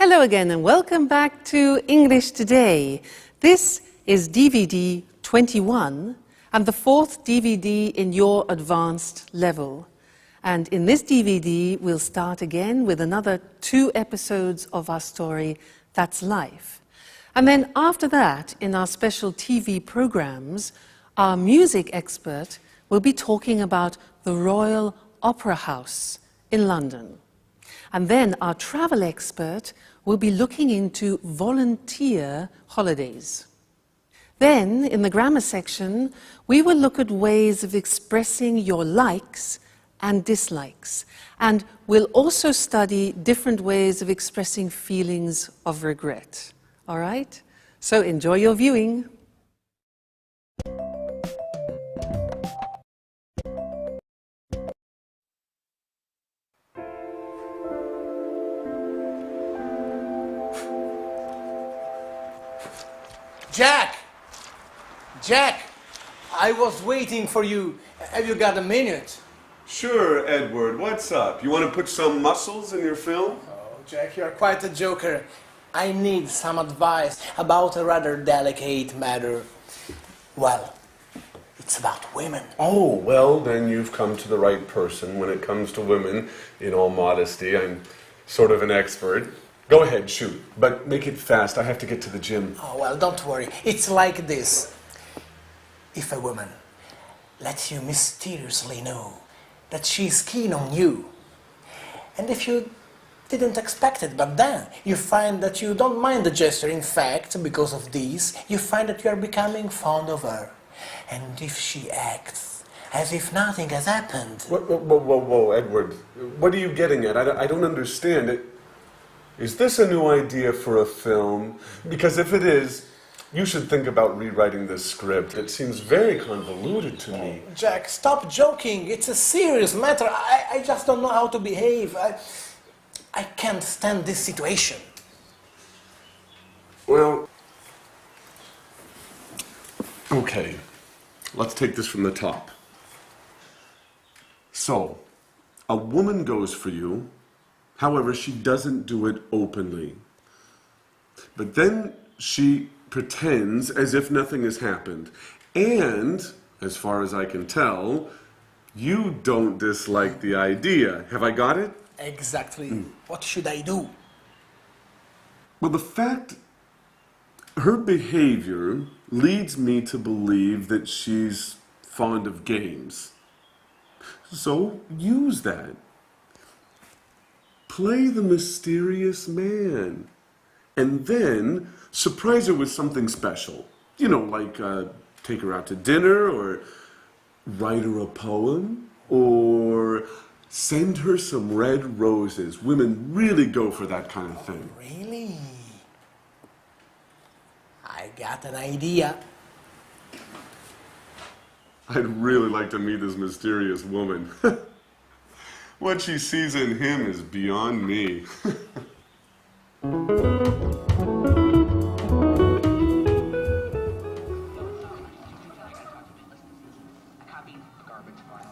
Hello again and welcome back to English Today. This is DVD 21 and the fourth DVD in your advanced level. And in this DVD, we'll start again with another 2 episodes of our story, That's Life. And then after that, in our special TV programs, our music expert will be talking about the Royal Opera House in London. And then our travel expert will be looking into volunteer holidays. Then, in the grammar section, we will look at ways of expressing your likes and dislikes. And we'll also study different ways of expressing feelings of regret. All right? So enjoy your viewing. Jack, I was waiting for you. Have you got a minute? Sure, Edward. What's up? You want to put some muscles in your film? Oh, Jack, you're quite a joker. I need some advice about a rather delicate matter. Well, it's about women. Oh, well, then you've come to the right person when it comes to women. In all modesty, I'm sort of an expert. Go ahead, shoot. But make it fast. I have to get to the gym. Oh, well, don't worry. It's like this. If a woman lets you mysteriously know that she's keen on you, and if you didn't expect it, but then you find that you don't mind the gesture, in fact, because of this, you find that you are becoming fond of her. And if she acts as if nothing has happened... Whoa, Edward. What are you getting at? I don't understand it. Is this a new idea for a film? Because if it is, you should think about rewriting this script. It seems very convoluted to me. Jack, stop joking. It's a serious matter. I just don't know how to behave. I can't stand this situation. Well, okay. Let's take this from the top. So, a woman goes for you. However, she doesn't do it openly. But then she pretends as if nothing has happened. And, as far as I can tell, you don't dislike the idea. Have I got it? Exactly. What should I do? Well, the fact, her behavior leads me to believe that she's fond of games. So, use that. Play the mysterious man. And then surprise her with something special. You know, like take her out to dinner, or write her a poem, or send her some red roses. Women really go for that kind of thing. Really? I got an idea. I'd really like to meet this mysterious woman. What she sees in him is beyond me.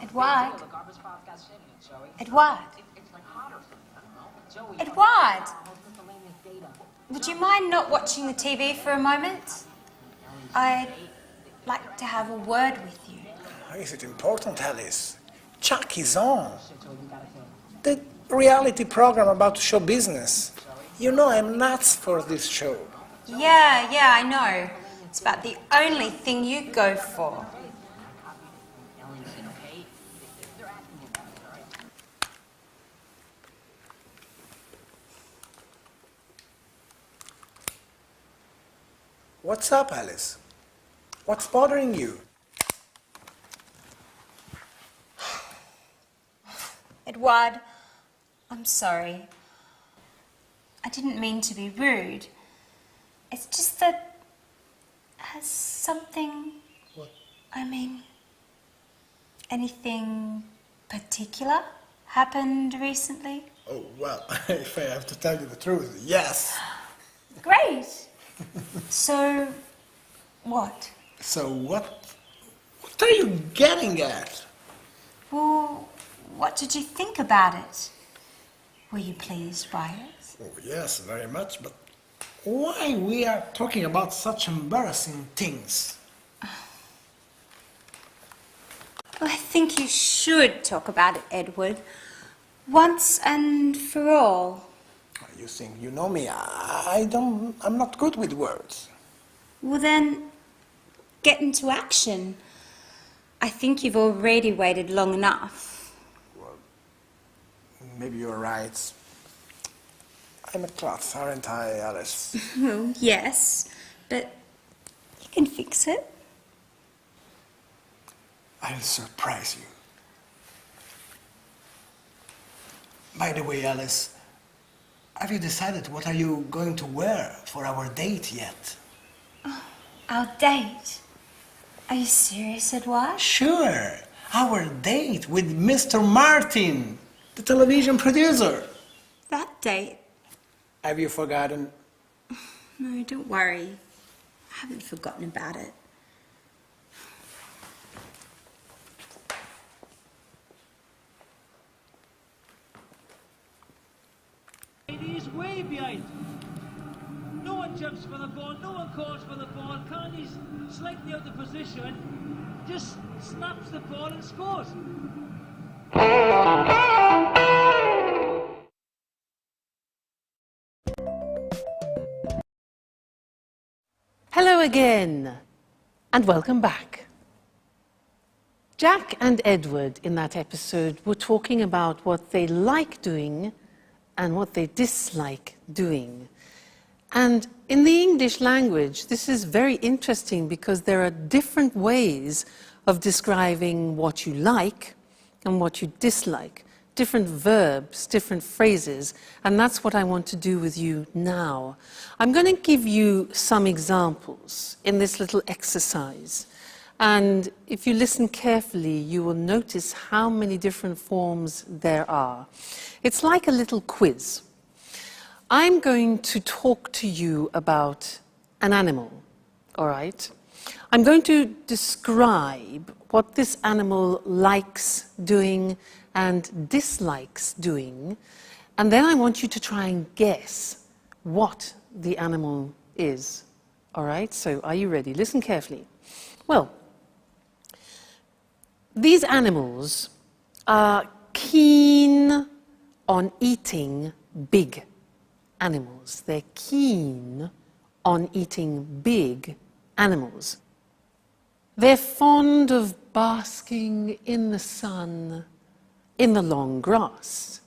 Edward? Edward? Edward? Would you mind not watching the TV for a moment? I'd like to have a word with you. Is it important, Alice? Chuck is on. The reality program about show business. You know I'm nuts for this show. Yeah, I know. It's about the only thing you go for. What's up, Alice? What's bothering you? Edward, I'm sorry. I didn't mean to be rude. It's just that... Has something... What? I mean... Anything particular happened recently? Oh, well, if I have to tell you the truth, yes. Great. So, what? So what are you getting at? Well, what did you think about it? Were you pleased by it? Oh, yes, very much, but why we are talking about such embarrassing things? Well, I think you should talk about it, Edward. Once and for all. You think you know me? I'm not good with words. Well then, get into action. I think you've already waited long enough. Maybe you're right. I'm a klutz, aren't I, Alice? Well, yes, but you can fix it. I'll surprise you. By the way, Alice, have you decided what are you going to wear for our date yet? Our date? Are you serious, Edward? Sure, our date with Mr. Martin, the television producer. That date? Have you forgotten? No, don't worry. I haven't forgotten about it. He's way behind. No one jumps for the ball, no one calls for the ball. Carney's slightly out of position, just snaps the ball and scores. Hello again, and welcome back. Jack and Edward in that episode were talking about what they like doing and what they dislike doing. And in the English language, this is very interesting because there are different ways of describing what you like and what you dislike, different verbs, different phrases, and that's what I want to do with you now. I'm going to give you some examples in this little exercise. And if you listen carefully, you will notice how many different forms there are. It's like a little quiz. I'm going to talk to you about an animal, all right? I'm going to describe what this animal likes doing and dislikes doing, and then I want you to try and guess what the animal is, all right? So are you ready? Listen carefully. Well, these animals are keen on eating big animals. They're keen on eating big animals. They're fond of basking in the sun in the long grass.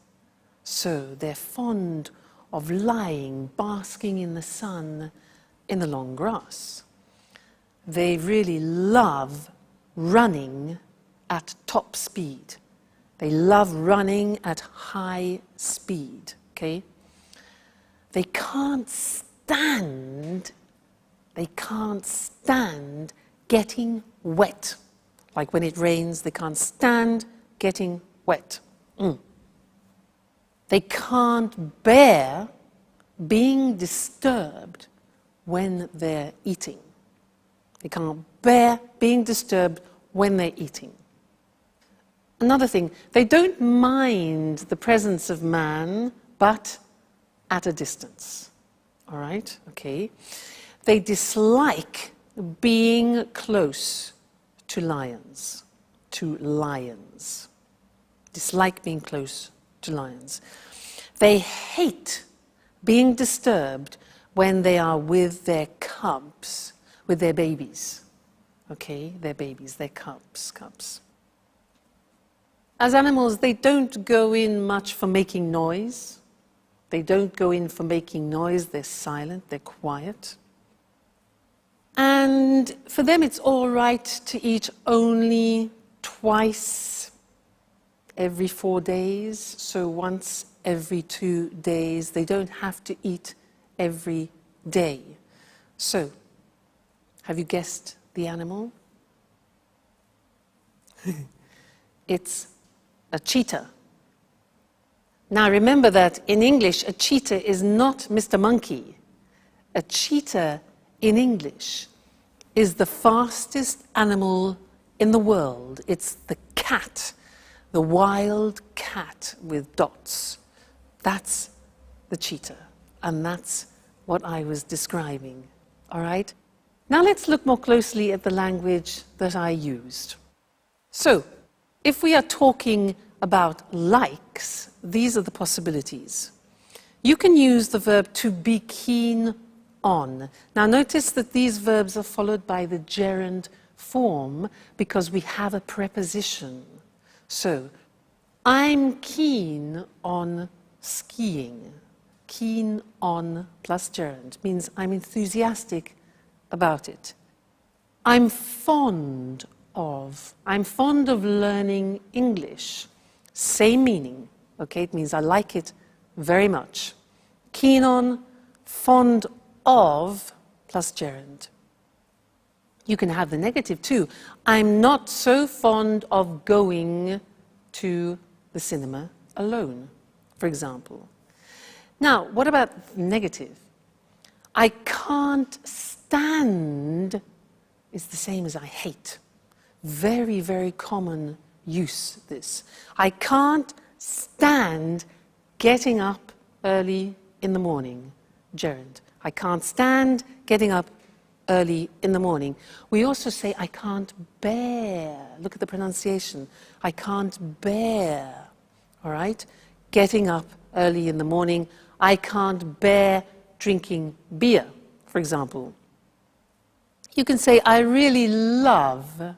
So they're fond of lying, basking in the sun in the long grass. They really love running at top speed. They love running at high speed, okay? They can't stand getting wet. Like when it rains, they can't stand getting wet. They can't bear being disturbed when they're eating. They can't bear being disturbed when they're eating. Another thing, they don't mind the presence of man, but at a distance. All right? Okay. They dislike being close to lions. Dislike being close to lions. They hate being disturbed when they are with their cubs, with their babies. Okay? Their babies, their cubs. As animals, they don't go in much for making noise. They're silent, they're quiet. And for them, it's all right to eat only twice every 4 days, so once every 2 days. They don't have to eat every day. So, have you guessed the animal? It's a cheetah. Now remember that in English, a cheetah is not Mr. Monkey. A cheetah in English is the fastest animal in the world. It's the cat, the wild cat with dots. That's the cheetah. And that's what I was describing. All right? Now let's look more closely at the language that I used. So, if we are talking about likes, these are the possibilities. You can use the verb to be keen on. Now notice that these verbs are followed by the gerund form because we have a preposition. So, I'm keen on skiing. Keen on plus gerund means I'm enthusiastic about it. I'm fond of. I'm fond of learning English. Same meaning, okay? It means I like it very much. Keen on, fond of, plus gerund. You can have the negative too. I'm not so fond of going to the cinema alone, for example. Now, what about negative? I can't stand is the same as I hate. Very, very common use, this. I can't stand getting up early in the morning, gerund. I can't stand getting up early in the morning. We also say, I can't bear. Look at the pronunciation. I can't bear, all right? Getting up early in the morning. I can't bear drinking beer, for example. You can say, I really love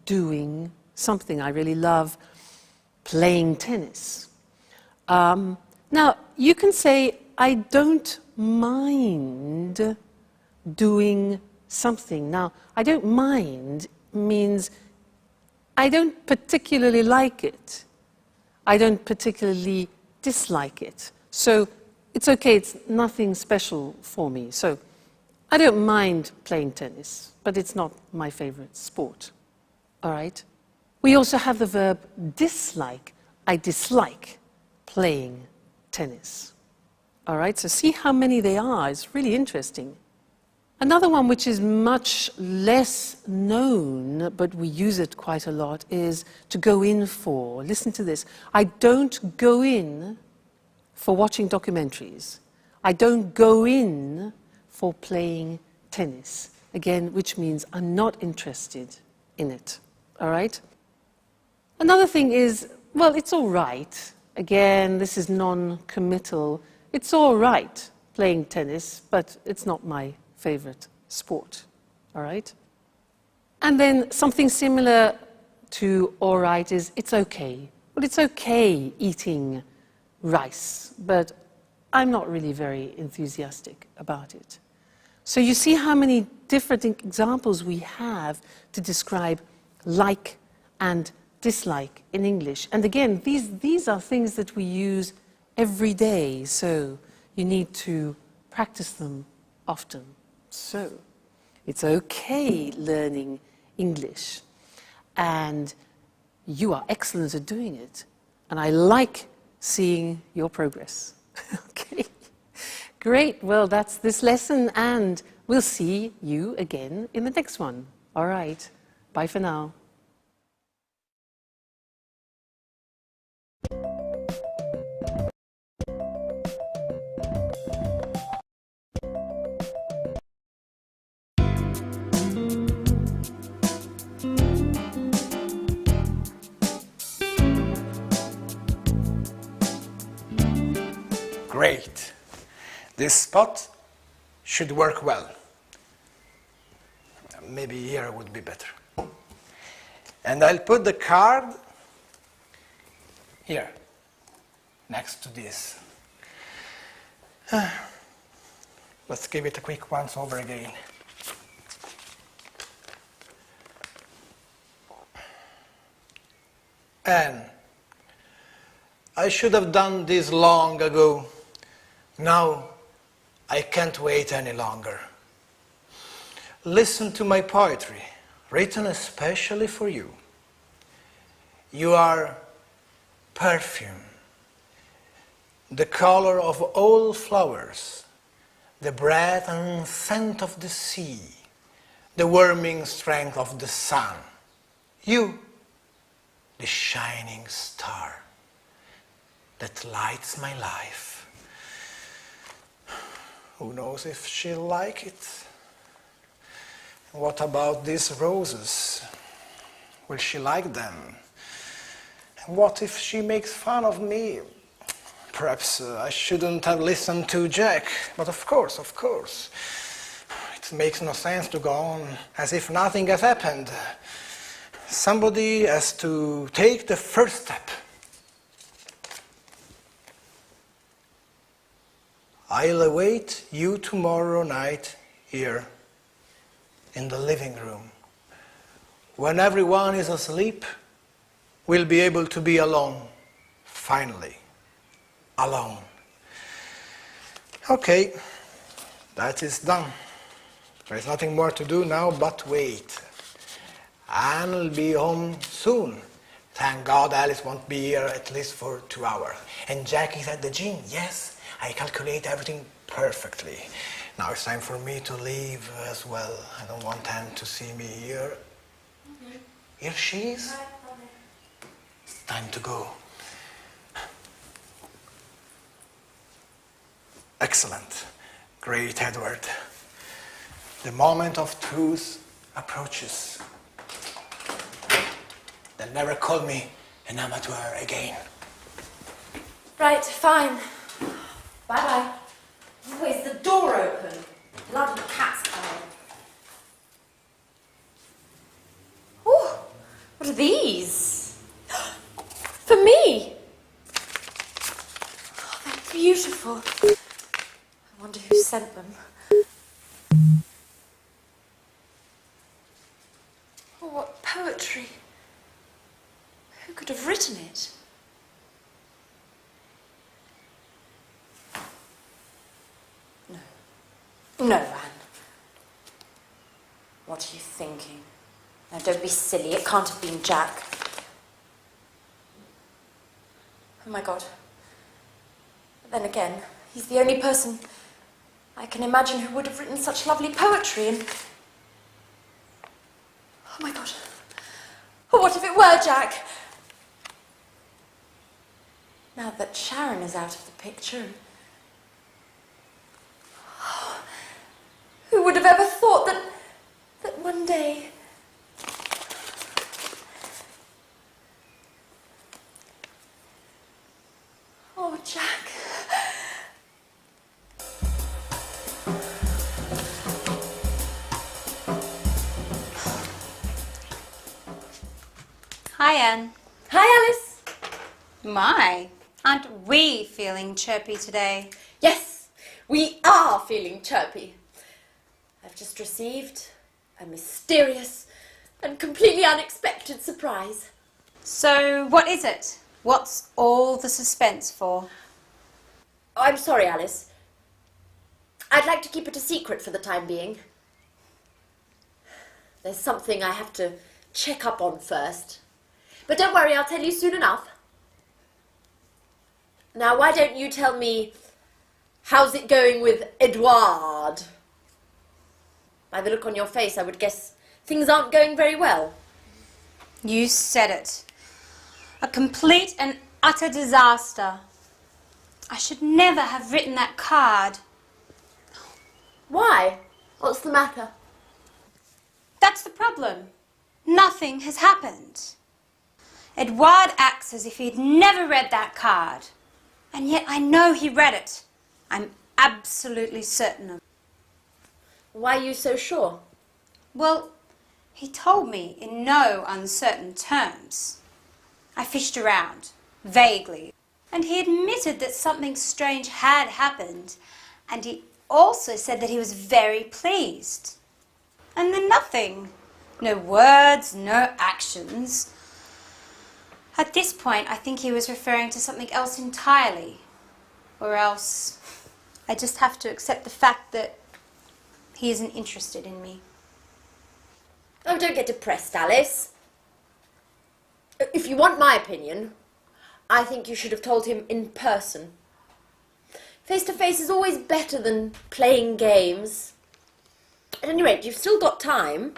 doing something. I really love playing tennis. Now, you can say, I don't mind doing something. Now, I don't mind means I don't particularly like it. I don't particularly dislike it. So it's okay, it's nothing special for me. So I don't mind playing tennis, but it's not my favorite sport. All right? We also have the verb dislike. I dislike playing tennis. All right? So see how many they are. It's really interesting. Another one which is much less known, but we use it quite a lot, is to go in for. Listen to this. I don't go in for watching documentaries. I don't go in for playing tennis. Again, which means I'm not interested in it. All right? Another thing is, well, it's all right. Again, this is non-committal. It's all right playing tennis, but it's not my favorite sport. All right? And then something similar to all right is it's okay. Well, it's okay eating rice, but I'm not really very enthusiastic about it. So you see how many different examples we have to describe like and dislike in English. And again, these are things that we use every day, so you need to practice them often. So it's okay learning English, and you are excellent at doing it, and I like seeing your progress. Okay, great. Well, that's this lesson, and we'll see you again in the next one. All right, bye for now. Great. This spot should work well. Maybe here would be better. And I'll put the card here, next to this. Let's give it a quick once over again. And I should have done this long ago. Now I can't wait any longer. Listen to my poetry, written especially for you. You are perfume, the color of all flowers, the breath and scent of the sea, the warming strength of the sun. You, the shining star that lights my life. Who knows if she'll like it? What about these roses? Will she like them? And what if she makes fun of me? Perhaps I shouldn't have listened to Jack, but of course. It makes no sense to go on as if nothing has happened. Somebody has to take the first step. I'll await you tomorrow night here in the living room. When everyone is asleep, we'll be able to be alone, finally. Alone. Okay, that is done. There's nothing more to do now but wait. Anne will be home soon. Thank God Alice won't be here at least for 2 hours. And Jack is at the gym, yes. I calculate everything perfectly. Now it's time for me to leave as well. I don't want Anne to see me here. Here she is. It's time to go. Excellent. Great, Edward. The moment of truth approaches. They'll never call me an amateur again. Right, fine. Bye-bye. Oh, is the door open? Bloody cat's coming. Oh, what are these? For me? Oh, they're beautiful. I wonder who sent them. Oh, what poetry. Who could have written it? No, Anne. What are you thinking? Now, don't be silly. It can't have been Jack. Oh, my God. But then again, he's the only person I can imagine who would have written such lovely poetry and... Oh, my God. Oh, what if it were Jack? Now that Sharon is out of the picture... Who would have ever thought that one day... Oh, Jack. Hi, Anne. Hi, Alice. My, aren't we feeling chirpy today? Yes, we are feeling chirpy. I've just received a mysterious and completely unexpected surprise. So, what is it? What's all the suspense for? Oh, I'm sorry, Alice. I'd like to keep it a secret for the time being. There's something I have to check up on first. But don't worry, I'll tell you soon enough. Now, why don't you tell me, how's it going with Edouard? By the look on your face, I would guess things aren't going very well. You said it. A complete and utter disaster. I should never have written that card. Why? What's the matter? That's the problem. Nothing has happened. Edouard acts as if he'd never read that card. And yet I know he read it. I'm absolutely certain of it. Why are you so sure? Well, he told me in no uncertain terms. I fished around, vaguely, and he admitted that something strange had happened, and he also said that he was very pleased. And then nothing. No words, no actions. At this point, I think he was referring to something else entirely. Or else, I just have to accept the fact that he isn't interested in me. Oh, don't get depressed, Alice. If you want my opinion, I think you should have told him in person. Face to face is always better than playing games. At any rate, you've still got time.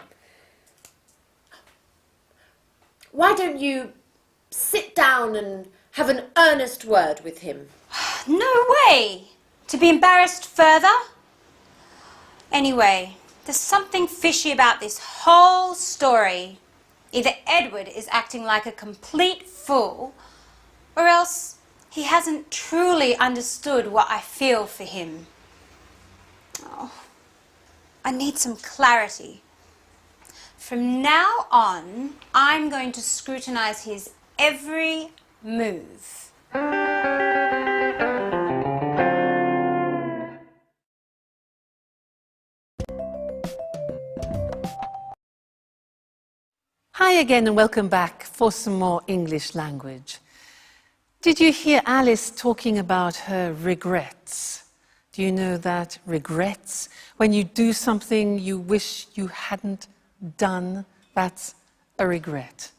Why don't you sit down and have an earnest word with him? No way! To be embarrassed further? Anyway, there's something fishy about this whole story. Either Edward is acting like a complete fool, or else he hasn't truly understood what I feel for him. Oh, I need some clarity. From now on, I'm going to scrutinize his every move. Hi again and welcome back for some more English language. Did you hear Alice talking about her regrets? Do you know that regrets, when you do something you wish you hadn't done, that's a regret?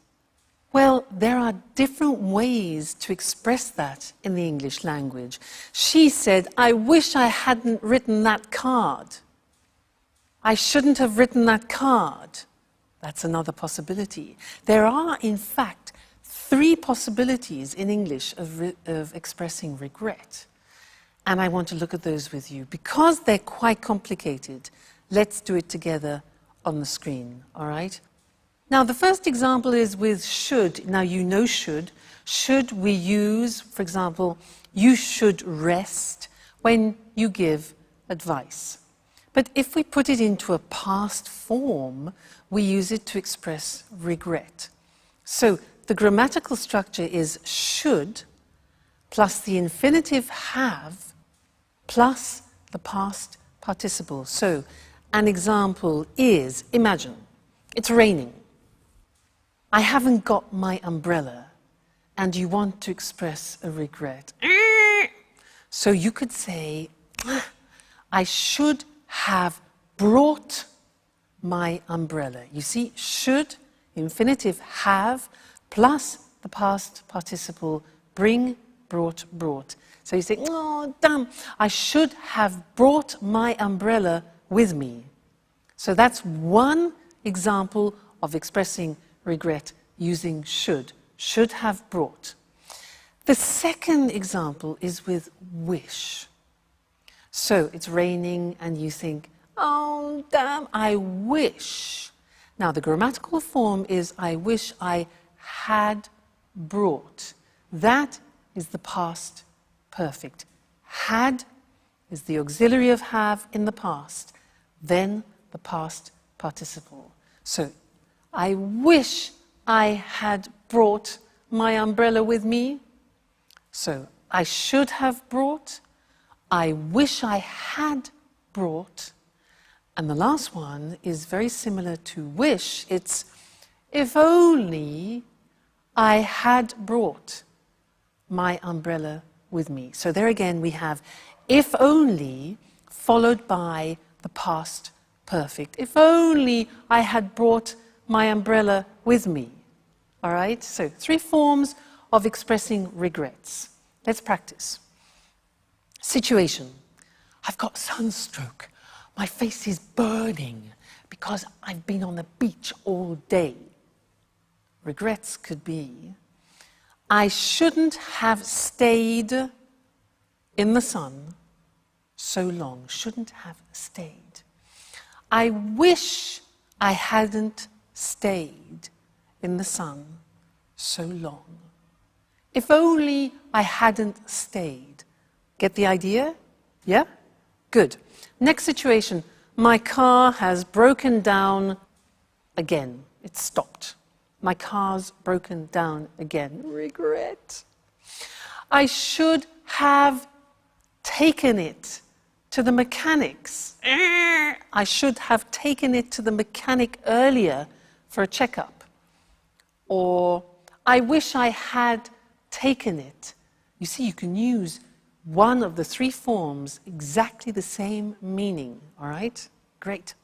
Well, there are different ways to express that in the English language. She said, I wish I hadn't written that card. I shouldn't have written that card. That's another possibility. There are, in fact, 3 possibilities in English of expressing regret. And I want to look at those with you. Because they're quite complicated, let's do it together on the screen, all right? Now, the first example is with should. Now, you know should. Should we use, for example, you should rest when you give advice. But if we put it into a past form, we use it to express regret. So the grammatical structure is should plus the infinitive have plus the past participle. So an example is, imagine, it's raining. I haven't got my umbrella and you want to express a regret. So you could say, I should have brought my umbrella. You see, should, infinitive have, plus the past participle, bring, brought, brought. So you say, oh, damn, I should have brought my umbrella with me. So that's one example of expressing regret using should have brought. The second example is with wish. So it's raining and you think, oh, damn, I wish. Now, the grammatical form is I wish I had brought. That is the past perfect. Had is the auxiliary of have in the past, then the past participle. So, I wish I had brought my umbrella with me. So, I should have brought. I wish I had brought. And the last one is very similar to wish. It's if only I had brought my umbrella with me. So there again we have if only followed by the past perfect. If only I had brought my umbrella with me. All right? So 3 forms of expressing regrets. Let's practice. Situation. I've got sunstroke. My face is burning because I've been on the beach all day. Regrets could be, I shouldn't have stayed in the sun so long. Shouldn't have stayed. I wish I hadn't stayed in the sun so long. If only I hadn't stayed. Get the idea? Yeah? Good. Next situation. My car has broken down again. It's stopped. My car's broken down again. Regret. I should have taken it to the mechanics. I should have taken it to the mechanic earlier for a checkup. Or I wish I had taken it. You see, you can use one of the 3 forms, exactly the same meaning, all right? Great.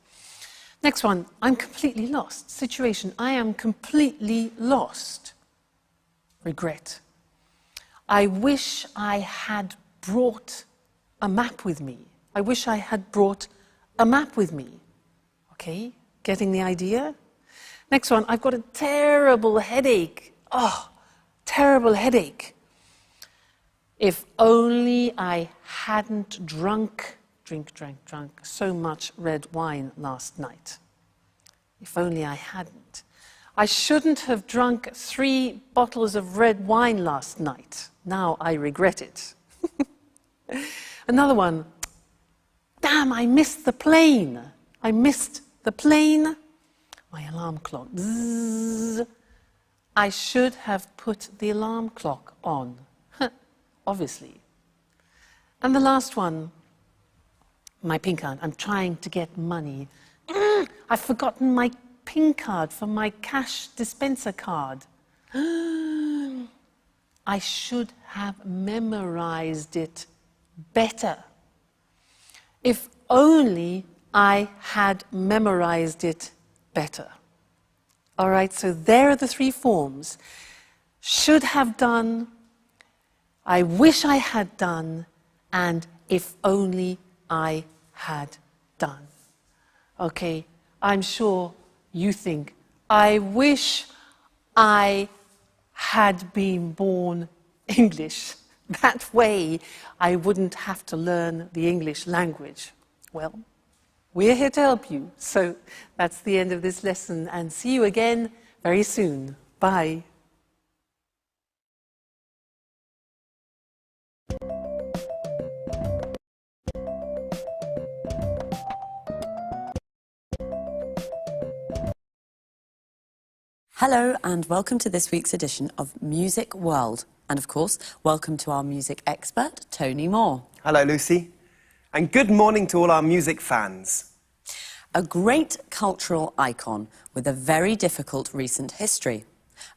Next one, I'm completely lost. Situation, I am completely lost. Regret. I wish I had brought a map with me. I wish I had brought a map with me. Okay, getting the idea? Next one, I've got a terrible headache. Oh, terrible headache. If only I hadn't drunk drank so much red wine last night. If only I hadn't. I shouldn't have drunk 3 bottles of red wine last night. Now I regret it. Another one. Damn, I missed the plane. I missed the plane. My alarm clock. Bzzz. I should have put the alarm clock on. Obviously. And the last one. My PIN card. I'm trying to get money. I've forgotten my PIN card for my cash dispenser card. I should have memorized it better. If only I had memorized it better. All right, so there are the 3 forms. Should have done, I wish I had done, and if only I had done. Okay, I'm sure you think, I wish I had been born English. That way I wouldn't have to learn the English language. Well, we're here to help you. So that's the end of this lesson, and see you again very soon. Bye. Hello and welcome to this week's edition of Music World. And of course, welcome to our music expert, Tony Moore. Hello, Lucy. And good morning to all our music fans. A great cultural icon with a very difficult recent history.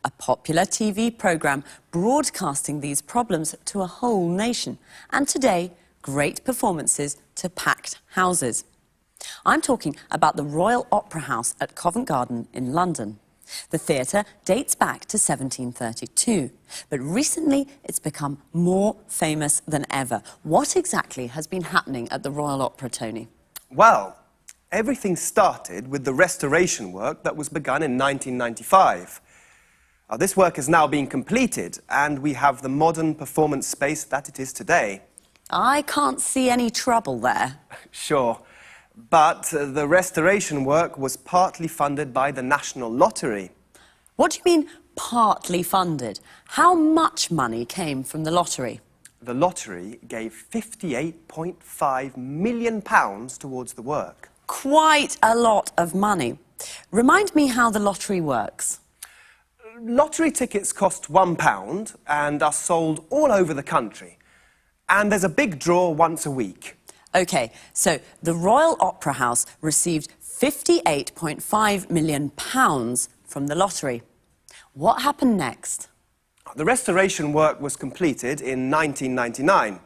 A popular TV programme broadcasting these problems to a whole nation. And today, great performances to packed houses. I'm talking about the Royal Opera House at Covent Garden in London. The theatre dates back to 1732, but recently it's become more famous than ever. What exactly has been happening at the Royal Opera, Tony? Well, everything started with the restoration work that was begun in 1995. This work has now been completed, and we have the modern performance space that it is today. I can't see any trouble there. Sure. But the restoration work was partly funded by the National Lottery. What do you mean, partly funded? How much money came from the lottery? The lottery gave £58.5 million towards the work. Quite a lot of money. Remind me how the lottery works. Lottery tickets cost £1 and are sold all over the country. And there's a big draw once a week. OK, so the Royal Opera House received £58.5 million from the lottery. What happened next? The restoration work was completed in 1999.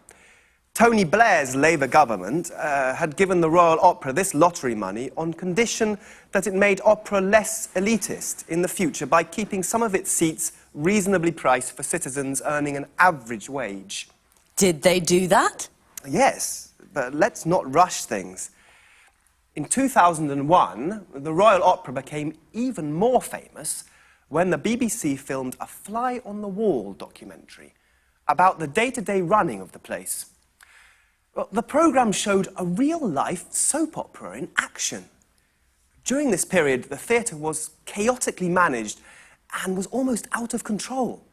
Tony Blair's Labour government had given the Royal Opera this lottery money on condition that it made opera less elitist in the future by keeping some of its seats reasonably priced for citizens earning an average wage. Did they do that? Yes. But let's not rush things. In 2001, the Royal Opera became even more famous when the BBC filmed a fly-on-the-wall documentary about the day-to-day running of the place. Well, the programme showed a real-life soap opera in action. During this period, the theatre was chaotically managed and was almost out of control.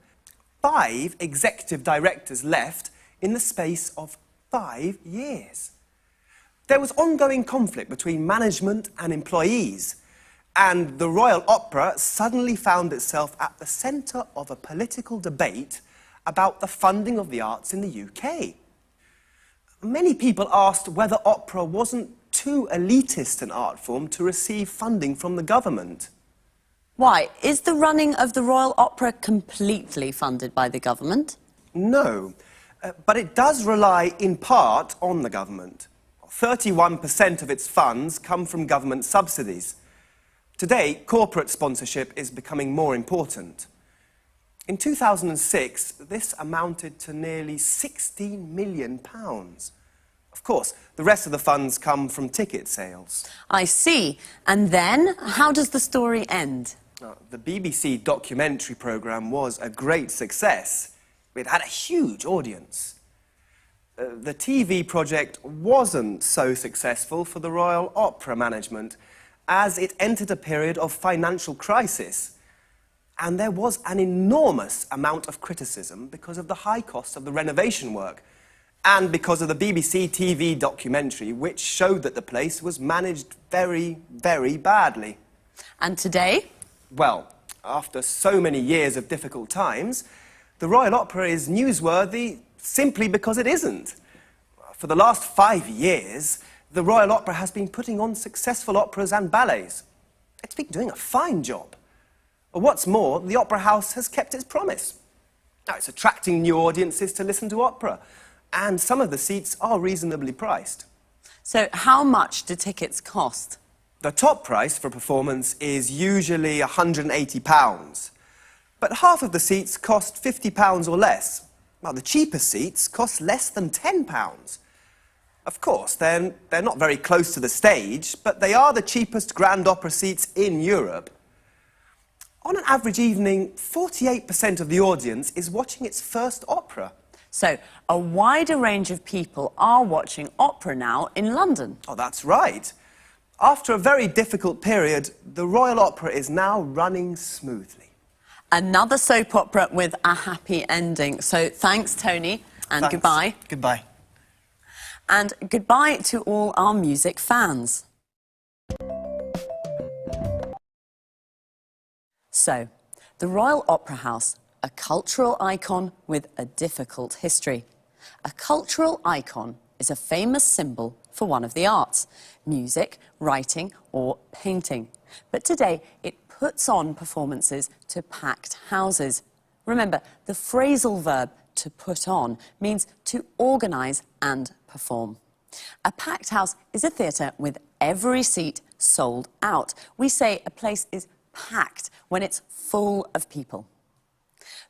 5 executive directors left in the space of 5 years. There was ongoing conflict between management and employees, and the Royal Opera suddenly found itself at the centre of a political debate about the funding of the arts in the UK. Many people asked whether opera wasn't too elitist an art form to receive funding from the government. Why? Is the running of the Royal Opera completely funded by the government? No. But it does rely in part on the government. 31% of its funds come from government subsidies. Today, corporate sponsorship is becoming more important. In 2006, this amounted to nearly £16 million. Of course, the rest of the funds come from ticket sales. I see. And then, how does the story end? The BBC documentary programme was a great success. It had a huge audience. The TV project wasn't so successful for the Royal Opera management, as it entered a period of financial crisis. And there was an enormous amount of criticism because of the high cost of the renovation work, and because of the BBC TV documentary, which showed that the place was managed very, very badly. And today? Well, after so many years of difficult times, the Royal Opera is newsworthy simply because it isn't. For the last 5 years, the Royal Opera has been putting on successful operas and ballets. It's been doing a fine job. What's more, the Opera House has kept its promise. Now, it's attracting new audiences to listen to opera, and some of the seats are reasonably priced. So how much do tickets cost? The top price for a performance is usually £180, but half of the seats cost £50 or less. Well, the cheapest seats cost less than £10. Of course, they're not very close to the stage, but they are the cheapest grand opera seats in Europe. On an average evening, 48% of the audience is watching its first opera. So a wider range of people are watching opera now in London. Oh, that's right. After a very difficult period, the Royal Opera is now running smoothly. Another soap opera with a happy ending. So thanks, Tony, and Thanks. goodbye. Goodbye. And goodbye to all our music fans. So, the Royal Opera House, a cultural icon with a difficult history. A cultural icon is a famous symbol for one of the arts, music, writing or painting. But today it puts on performances to packed houses. Remember, the phrasal verb to put on means to organise and perform. A packed house is a theatre with every seat sold out. We say a place is packed when it's full of people.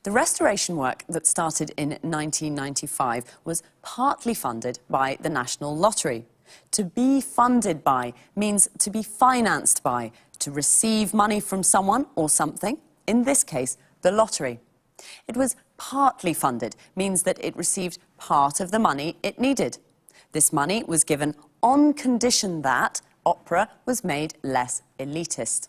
The restoration work that started in 1995 was partly funded by the National Lottery. To be funded by means to be financed by, to receive money from someone or something, in this case, the lottery. It was partly funded, means that it received part of the money it needed. This money was given on condition that opera was made less elitist.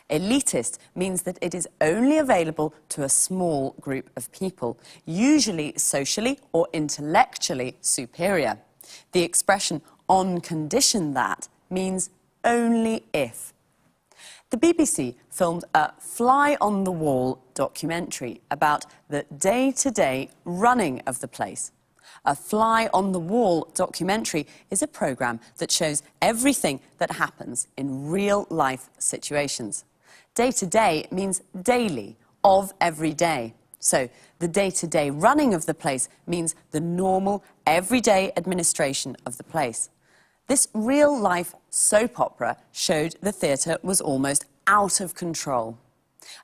Elitist means that it is only available to a small group of people, usually socially or intellectually superior. The expression on condition that means only if. The BBC filmed a fly-on-the-wall documentary about the day-to-day running of the place. A fly-on-the-wall documentary is a programme that shows everything that happens in real-life situations. Day-to-day means daily, of every day. So the day-to-day running of the place means the normal, everyday administration of the place. This real-life soap opera showed the theatre was almost out of control.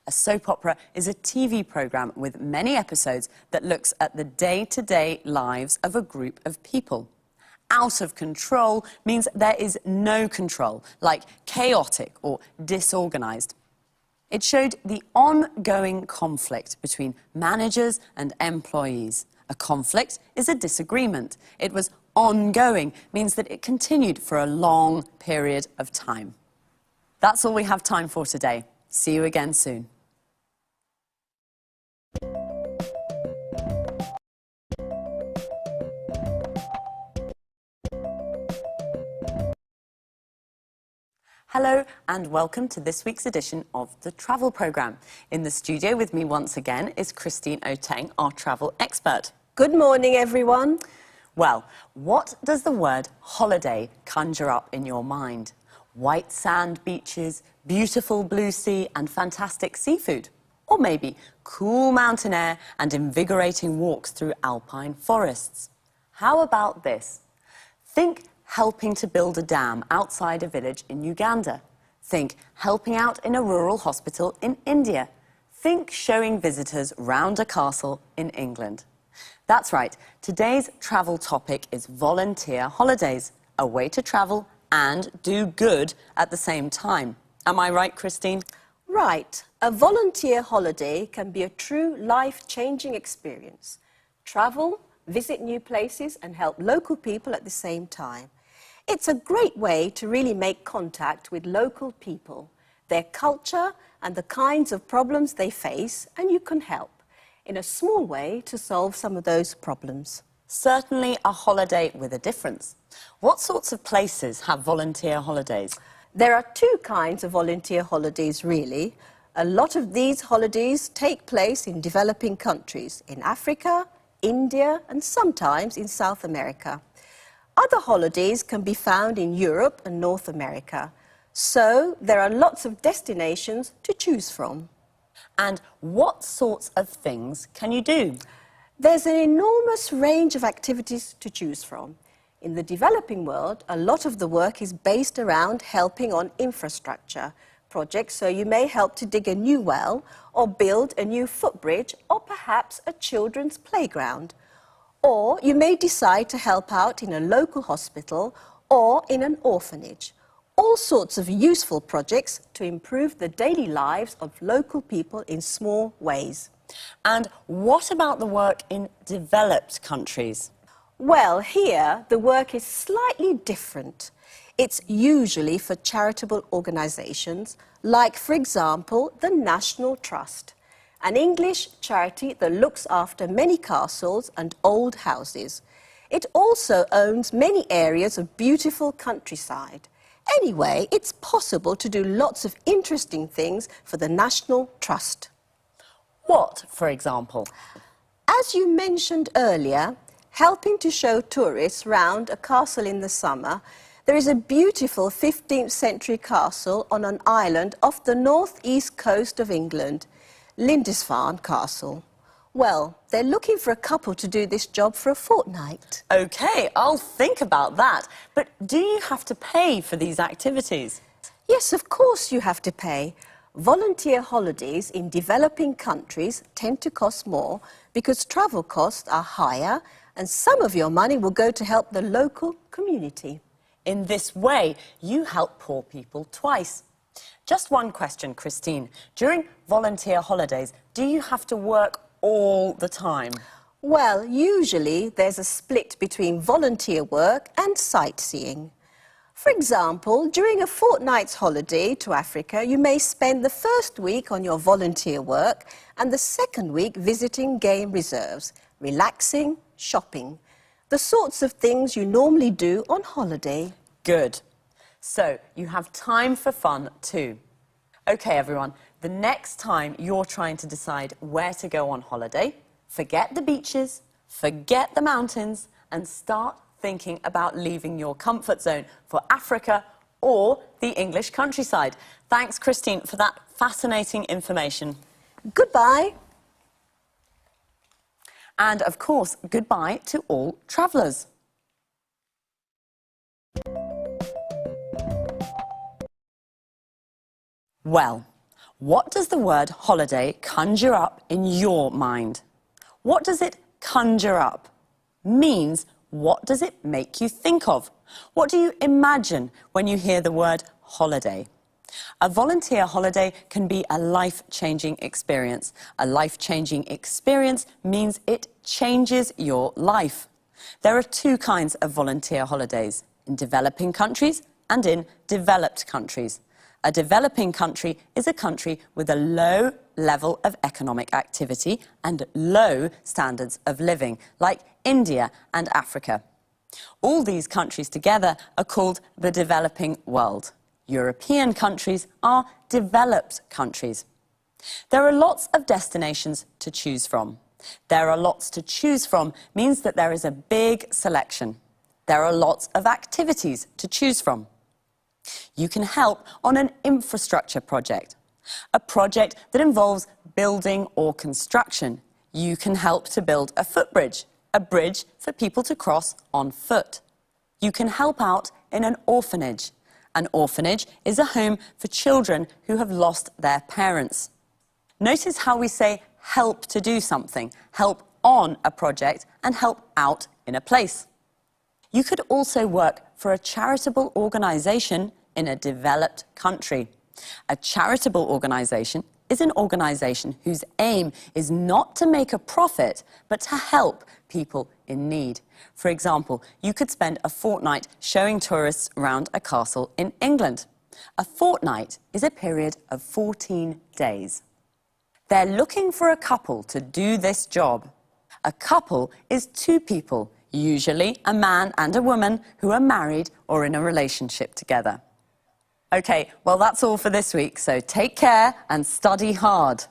A soap opera is a TV programme with many episodes that looks at the day-to-day lives of a group of people. Out of control means there is no control, like chaotic or disorganised. It showed the ongoing conflict between managers and employees. A conflict is a disagreement. It was ongoing, means that it continued for a long period of time. That's all we have time for today. See you again soon. Hello and welcome to this week's edition of the Travel Programme. In the studio with me once again is Christine Oteng, our travel expert. Good morning, everyone. Well, what does the word holiday conjure up in your mind? White sand beaches, beautiful blue sea and fantastic seafood? Or maybe cool mountain air and invigorating walks through alpine forests? How about this? Think helping to build a dam outside a village in Uganda. Think helping out in a rural hospital in India. Think showing visitors round a castle in England. That's right, today's travel topic is volunteer holidays, a way to travel and do good at the same time. Am I right, Christine? Right. A volunteer holiday can be a true life-changing experience. Travel visit new places and help local people at the same time. It's a great way to really make contact with local people, their culture and the kinds of problems they face, and you can help in a small way to solve some of those problems. Certainly a holiday with a difference. What sorts of places have volunteer holidays? There are two kinds of volunteer holidays, really. A lot of these holidays take place in developing countries, in Africa, India, and sometimes in South America. Other holidays can be found in Europe and North America. So there are lots of destinations to choose from. And what sorts of things can you do? There's an enormous range of activities to choose from. In the developing world, a lot of the work is based around helping on infrastructure projects, so you may help to dig a new well or build a new footbridge or perhaps a children's playground. Or you may decide to help out in a local hospital or in an orphanage. All sorts of useful projects to improve the daily lives of local people in small ways. And what about the work in developed countries? Well, here the work is slightly different. It's usually for charitable organisations, like, for example, the National Trust, an English charity that looks after many castles and old houses. It also owns many areas of beautiful countryside. Anyway, it's possible to do lots of interesting things for the National Trust. What, for example? As you mentioned earlier, helping to show tourists round a castle in the summer, there is a beautiful 15th century castle on an island off the northeast coast of England, Lindisfarne Castle. Well, they're looking for a couple to do this job for a fortnight. OK, I'll think about that. But do you have to pay for these activities? Yes, of course you have to pay. Volunteer holidays in developing countries tend to cost more because travel costs are higher and some of your money will go to help the local community. In this way, you help poor people twice. Just one question, Christine. During volunteer holidays, do you have to work all the time? Well, usually there's a split between volunteer work and sightseeing. For example, during a fortnight's holiday to Africa, you may spend the first week on your volunteer work and the second week visiting game reserves, relaxing, shopping. The sorts of things you normally do on holiday. Good. So, you have time for fun too. OK, everyone, the next time you're trying to decide where to go on holiday, forget the beaches, forget the mountains, and start thinking about leaving your comfort zone for Africa or the English countryside. Thanks, Christine, for that fascinating information. Goodbye. And, of course, goodbye to all travellers. Well, what does the word holiday conjure up in your mind? What does it conjure up? Means, what does it make you think of? What do you imagine when you hear the word holiday? A volunteer holiday can be a life-changing experience. A life-changing experience means it changes your life. There are two kinds of volunteer holidays, in developing countries and in developed countries. A developing country is a country with a low level of economic activity and low standards of living, like India and Africa. All these countries together are called the developing world. European countries are developed countries. There are lots of destinations to choose from. There are lots to choose from means that there is a big selection. There are lots of activities to choose from. You can help on an infrastructure project, a project that involves building or construction. You can help to build a footbridge, a bridge for people to cross on foot. You can help out in an orphanage. An orphanage is a home for children who have lost their parents. Notice how we say help to do something, help on a project, and help out in a place. You could also work for a charitable organisation in a developed country. A charitable organisation is an organisation whose aim is not to make a profit, but to help people in need. For example, you could spend a fortnight showing tourists around a castle in England. A fortnight is a period of 14 days. They're looking for a couple to do this job. A couple is two people, usually a man and a woman, who are married or in a relationship together. OK, well, that's all for this week, so take care and study hard.